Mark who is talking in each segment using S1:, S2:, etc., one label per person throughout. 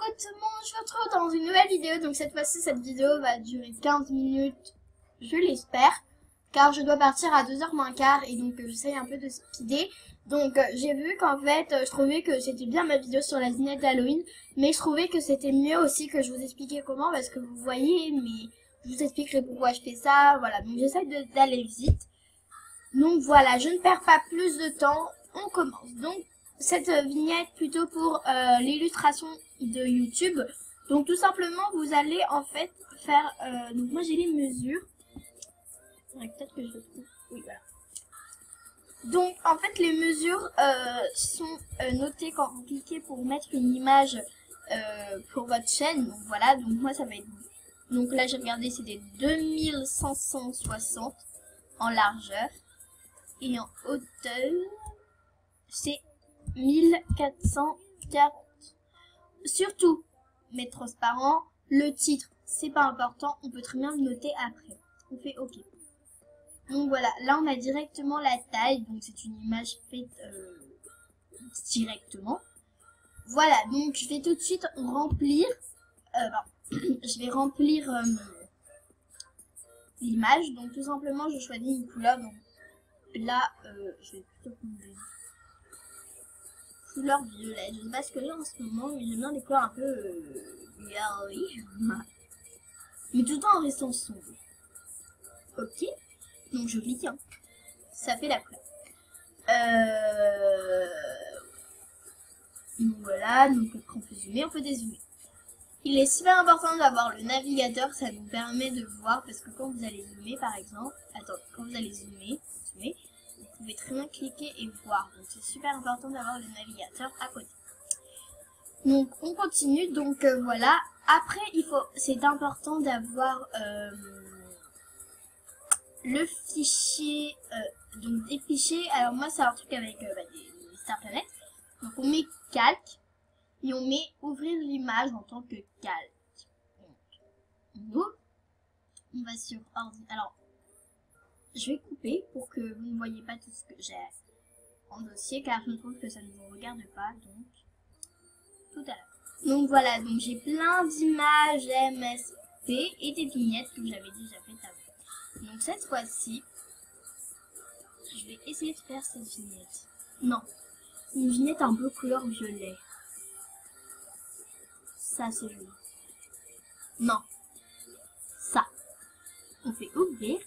S1: coucou tout le monde, je vous retrouve dans une nouvelle vidéo. Donc cette fois-ci, cette vidéo va durer 15 minutes, je l'espère, car je dois partir à 2h moins quart et donc j'essaye un peu de speeder. Donc j'ai vu qu'en fait, je trouvais que c'était bien ma vidéo sur la dinette d'Halloween, mais je trouvais que c'était mieux aussi que je vous expliquais comment, parce que vous voyez, mais je vous expliquerai pourquoi je fais ça, voilà. Donc j'essaye d'aller vite. Donc voilà, je ne perds pas plus de temps, on commence. Donc cette vignette plutôt pour l'illustration de YouTube. Donc tout simplement, vous allez en fait faire... donc moi j'ai les mesures. Peut-être que je le trouve. Oui, voilà. Donc en fait les mesures sont notées quand vous cliquez pour mettre une image pour votre chaîne. Donc voilà, donc moi ça va être... Donc là j'ai regardé, c'était 2560 en largeur. Et en hauteur, c'est 1440. Surtout, mais transparent, le titre, c'est pas important, on peut très bien le noter après. On fait OK. Donc voilà, là on a directement la taille, donc c'est une image faite directement. Voilà, donc je vais tout de suite remplir, je vais remplir l'image. Donc tout simplement, je choisis une couleur, donc là, je vais plutôt prendre des couleurs violettes. Je sais pas ce que j'ai en ce moment, mais j'aime bien des couleurs un peu violettes. Mais tout en restant sombre. Ok. Donc je clique. Hein. Ça fait la couleur. Donc voilà. Donc après on peut zoomer, on peut dézoomer. Il est super important d'avoir le navigateur. Ça nous permet de voir, parce que quand vous allez zoomer par exemple. Attends, quand vous allez zoomer. Vous pouvez très bien cliquer et voir. Donc c'est super important d'avoir le navigateur à côté. Donc on continue. Donc voilà. Après c'est important d'avoir le fichier. Donc des fichiers. Alors moi c'est un truc avec des Star Planet. Donc on met calque et on met ouvrir l'image en tant que calque. Donc on va sur ordi. Alors je vais couper pour que vous ne voyez pas tout ce que j'ai en dossier, car je trouve que ça ne vous regarde pas, donc tout à l'heure. Donc voilà, donc j'ai plein d'images MSP et des vignettes que j'avais déjà faites avant. Donc cette fois-ci, je vais essayer de faire cette vignette. Non, une vignette un peu couleur violet. Ça c'est joli. Non, ça. On fait ouvrir.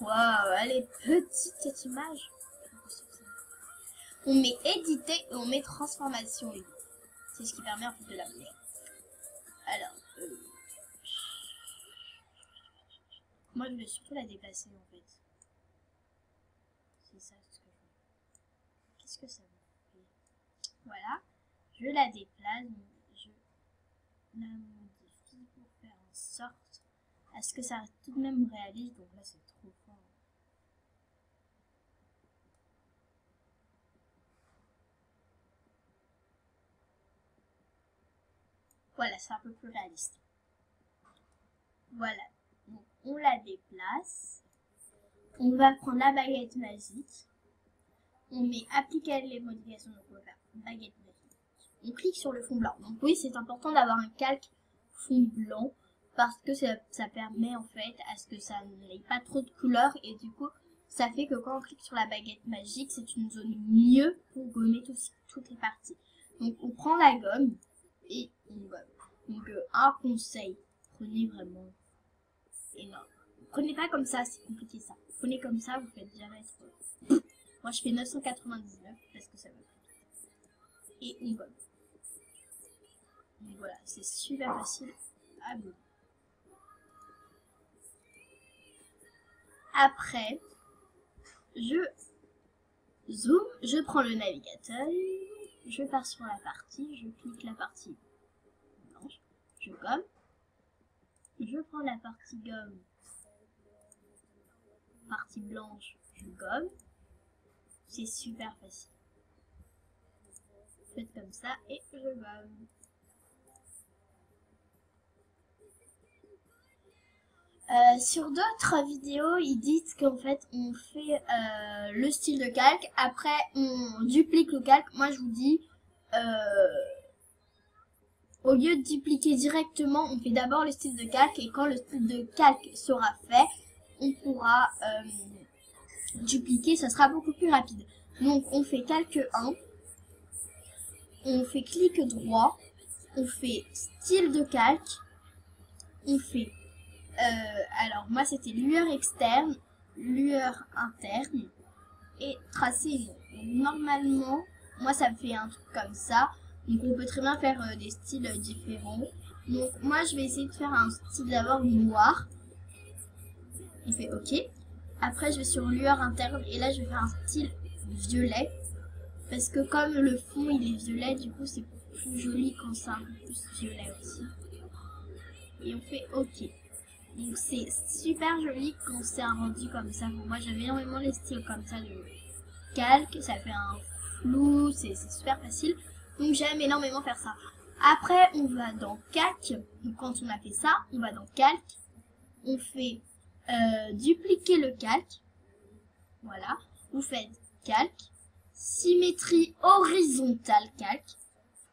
S1: Waouh, elle est petite cette image. On met éditer et on met transformation. C'est ce qui permet en fait de la bouger. Alors, moi je vais surtout la déplacer en fait. C'est ça ce que je veux. Qu'est-ce que ça me fait? Voilà, je la déplace, je la modifie pour faire en sorte à ce que ça reste tout de même réaliste. Donc là c'est trop fort. Voilà, c'est un peu plus réaliste. Voilà, donc on la déplace. On va prendre la baguette magique. On met appliquer les modifications, donc on va faire baguette magique. On clique sur le fond blanc. Donc oui, c'est important d'avoir un calque fond blanc parce que ça permet en fait à ce que ça n'ait pas trop de couleurs et du coup ça fait que quand on clique sur la baguette magique, c'est une zone mieux pour gommer toutes les parties. Donc on prend la gomme et on gomme. Donc un conseil, prenez vraiment énorme. Prenez pas comme ça, c'est compliqué ça. Prenez comme ça, vous faites jamais trop. Moi je fais 999 parce que ça va plus vite. Et on gomme. Donc voilà, c'est super facile à gommer. Après, je zoome, je prends le navigateur, je pars sur la partie, je clique la partie blanche, je gomme, je prends la partie gomme, partie blanche, je gomme, c'est super facile. Faites comme ça et je gomme. Sur d'autres vidéos, ils disent qu'en fait, on fait le style de calque. Après, on duplique le calque. Moi, je vous dis, au lieu de dupliquer directement, on fait d'abord le style de calque. Et quand le style de calque sera fait, on pourra dupliquer. Ça sera beaucoup plus rapide. Donc, on fait calque 1. On fait clic droit. On fait style de calque. On fait... alors, moi, c'était lueur externe, lueur interne et tracé. Donc, normalement, moi, ça me fait un truc comme ça. Donc, on peut très bien faire des styles différents. Donc, moi, je vais essayer de faire un style d'abord noir. On fait OK. Après, je vais sur lueur interne et là, je vais faire un style violet. Parce que comme le fond, il est violet, du coup, c'est plus joli quand c'est un peu plus violet aussi. Et on fait OK. Donc c'est super joli quand c'est un rendu comme ça. Moi j'avais énormément les styles comme ça de calque, ça fait un flou, c'est super facile. Donc j'aime énormément faire ça. Après on va dans calque. Donc quand on a fait ça, on va dans calque. On fait dupliquer le calque. Voilà. Vous faites calque. Symétrie horizontale calque.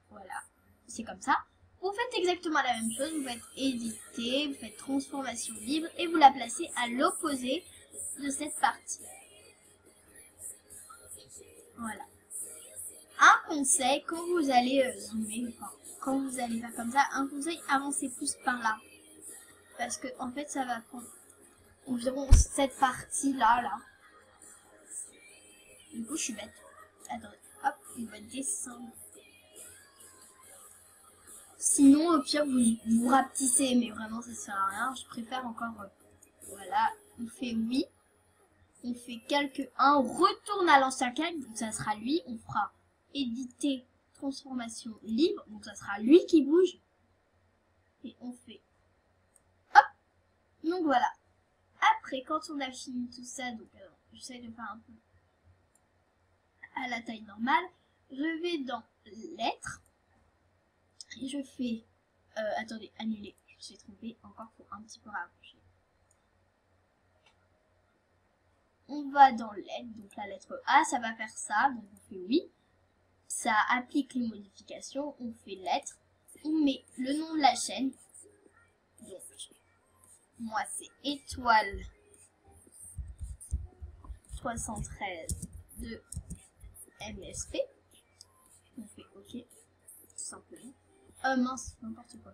S1: Voilà. C'est comme ça. Vous faites exactement la même chose, vous faites éditer, vous faites transformation libre et vous la placez à l'opposé de cette partie. Voilà. Un conseil, quand vous allez zoomer, enfin, quand vous allez faire comme ça, un conseil, avancez plus par là. Parce que en fait, ça va prendre environ cette partie-là, là. Du coup, je suis bête. Attendez, hop, on va descendre. Sinon, au pire, vous rapetissez, mais vraiment, ça sert à rien. Je préfère encore, voilà, on fait oui. On fait calque 1, on retourne à l'ancien calque, donc ça sera lui. On fera éditer, transformation libre, donc ça sera lui qui bouge. Et on fait, hop, donc voilà. Après, quand on a fini tout ça, donc j'essaie de faire un peu à la taille normale, je vais dans lettres. Et je fais... attendez, annuler. Je me suis trompée. Encore pour un petit peu rapprocher. On va dans l'aide. Donc la lettre A, ça va faire ça. Donc on fait oui. Ça applique les modifications. On fait lettre. On met le nom de la chaîne. Donc, moi c'est étoile 313 de MSP. On fait OK. Tout simplement. Mince, n'importe quoi.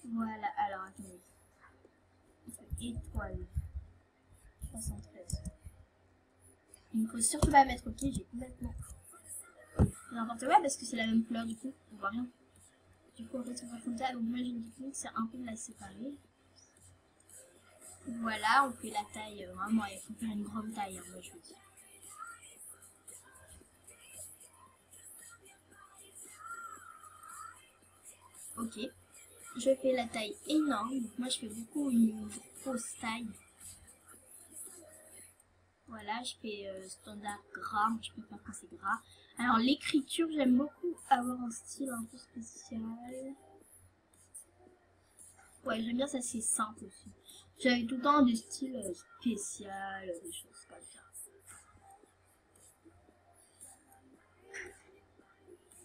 S1: Voilà, alors attendez. Étoile 313. Il ne faut surtout pas mettre OK, j'ai complètement n'importe quoi parce que c'est la même couleur du coup, on voit rien. Du coup, en fait, on va comme ça. Donc, moi, j'ai une technique, c'est un peu de la séparer. Voilà, on fait la taille, vraiment, il faut faire une grande taille, hein, moi je vous dis. Ok, je fais la taille énorme, donc moi je fais beaucoup une grosse taille. Voilà, je fais standard gras, moi je préfère quand c'est gras. Alors l'écriture, j'aime beaucoup avoir un style un peu spécial. Ouais, j'aime bien ça, c'est simple aussi. J'avais tout le temps des styles spéciaux, des choses comme ça.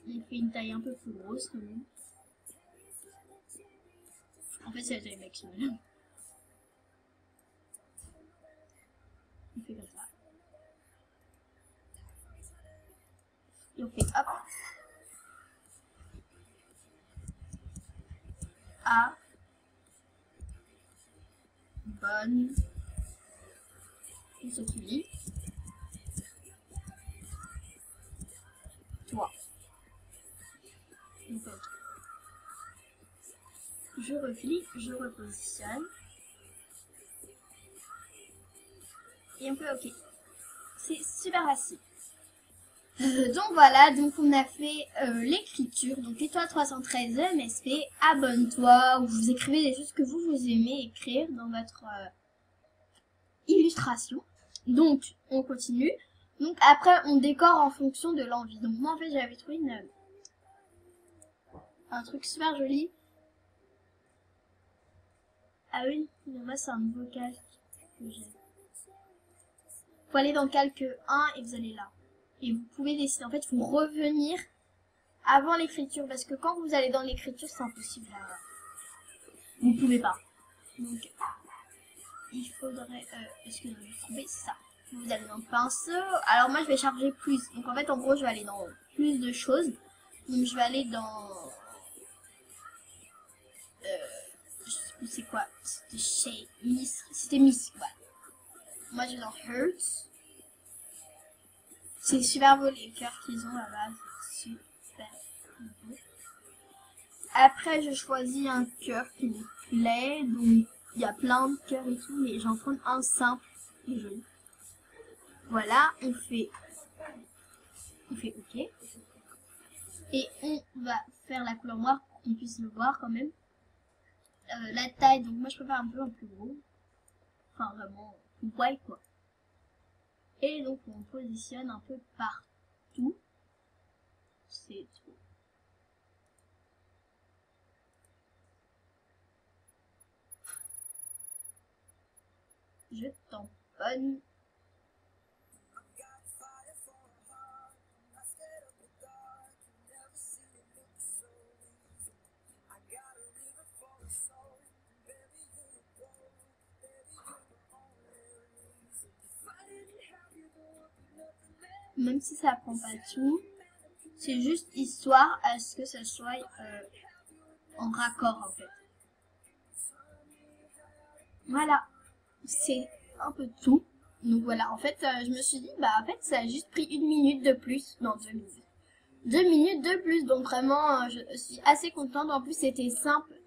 S1: On fait une taille un peu plus grosse quand même. En fait, c'est la taille maximale. On fait comme ça. Et on fait hop. A. Bonne. On se plie. Toi. On fait OK. Je replie, je repositionne. Et on fait OK. C'est super facile. Donc voilà, donc on a fait l'écriture, donc étoile 313 MSP, abonne-toi, où vous écrivez des choses que vous aimez écrire dans votre illustration. Donc on continue. Donc après on décore en fonction de l'envie. Donc moi en fait j'avais trouvé un truc super joli. Ah oui, moi c'est un nouveau calque que j'ai. Faut aller dans calque 1 et vous allez là. Et vous pouvez décider, en fait, il faut revenir avant l'écriture, parce que quand vous allez dans l'écriture, c'est impossible. Vous ne pouvez pas. Donc, il faudrait, est-ce que vous trouvez ça? Vous allez dans le pinceau. Alors moi, je vais charger plus. Donc en fait, en gros, je vais aller dans plus de choses. Donc je vais aller dans... je sais plus c'est quoi. C'était Shade. Miss. C'était Miss. Voilà. Moi, je vais dans Hurts. C'est super beau les cœurs qu'ils ont là-bas. Super beau. Après, je choisis un cœur qui me plaît. Donc, il y a plein de cœurs et tout. Mais j'en prends un simple et joli. Voilà, on fait OK. Et on va faire la couleur noire pour qu'on puisse le voir quand même. La taille, donc moi je préfère un peu un plus gros. Enfin vraiment white quoi. Et donc on positionne un peu partout. C'est trop. Je tamponne. Même si ça prend pas tout, c'est juste histoire à ce que ça soit en raccord en fait. Voilà, c'est un peu tout. Donc voilà, en fait, je me suis dit, bah en fait, ça a juste pris 1 minute de plus. Non, 2 minutes. 2 minutes de plus, donc vraiment, je suis assez contente. En plus, c'était simple.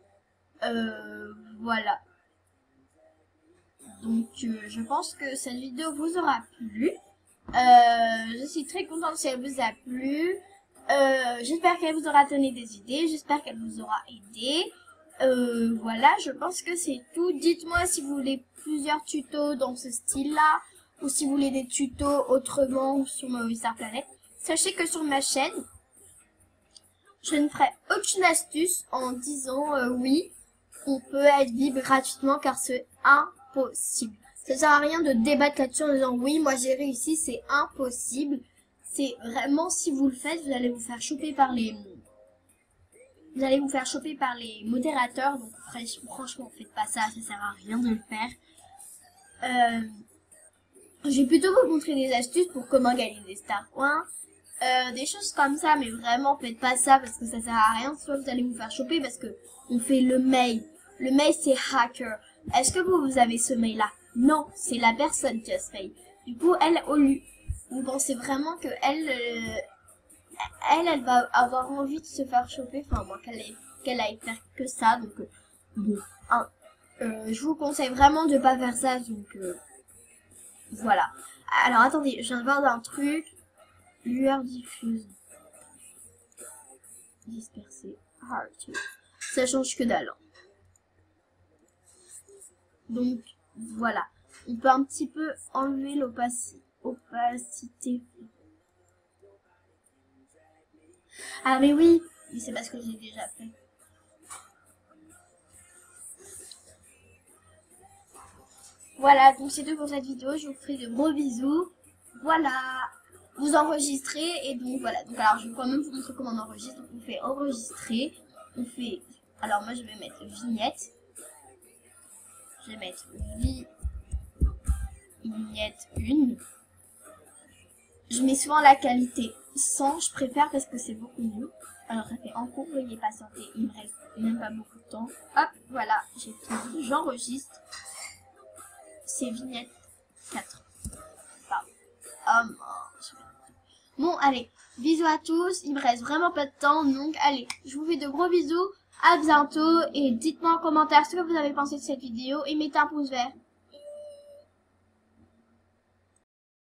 S1: Voilà. Donc, je pense que cette vidéo vous aura plu. Je suis très contente si elle vous a plu. J'espère qu'elle vous aura donné des idées. J'espère qu'elle vous aura aidé. Voilà, je pense que c'est tout. Dites-moi si vous voulez plusieurs tutos dans ce style-là. Ou si vous voulez des tutos autrement sur Movistar Planet. Sachez que sur ma chaîne, je ne ferai aucune astuce en disant oui, on peut être libre gratuitement car c'est impossible. Ça sert à rien de débattre là-dessus en disant oui, moi j'ai réussi, c'est impossible. C'est vraiment, si vous le faites, vous allez vous faire choper par les... Vous allez vous faire choper par les modérateurs. Donc franchement, faites pas ça, ça sert à rien de le faire. Je vais plutôt vous montrer des astuces pour comment gagner des star points. Des choses comme ça, mais vraiment faites pas ça parce que ça sert à rien. Soit vous allez vous faire choper parce que on fait le mail. Le mail c'est hacker. Est-ce que vous avez ce mail là? Non, c'est la personne qui a ce mail. Du coup, elle, au lieu, vous pensez vraiment que elle va avoir envie de se faire choper. Enfin, moi, qu'elle aille faire que ça. Donc, bon, hein, je vous conseille vraiment de pas faire ça. Donc, voilà. Alors, attendez, je viens de voir d'un truc. Lueur diffuse. Dispersée. Heart. Ça change que dalle. Donc, voilà. On peut un petit peu enlever l'opacité. Ah, mais oui. Mais c'est parce que j'ai déjà fait. Voilà, donc c'est tout pour cette vidéo. Je vous ferai de gros bisous. Voilà. Vous enregistrez et donc voilà. Donc alors je vais quand même vous montrer comment on enregistre. Donc on fait enregistrer. On fait. Alors moi je vais mettre vignette. Je vais mettre vignette 1. Je mets souvent la qualité 100. Je préfère parce que c'est beaucoup mieux. Alors ça fait en cours, veuillez patienter. Il me reste même pas beaucoup de temps. Hop, voilà, j'ai tout. J'enregistre. C'est vignette 4. Pardon. Bon, allez, bisous à tous, il me reste vraiment pas de temps, donc allez, je vous fais de gros bisous, à bientôt, et dites-moi en commentaire ce que vous avez pensé de cette vidéo, et mettez un pouce vert.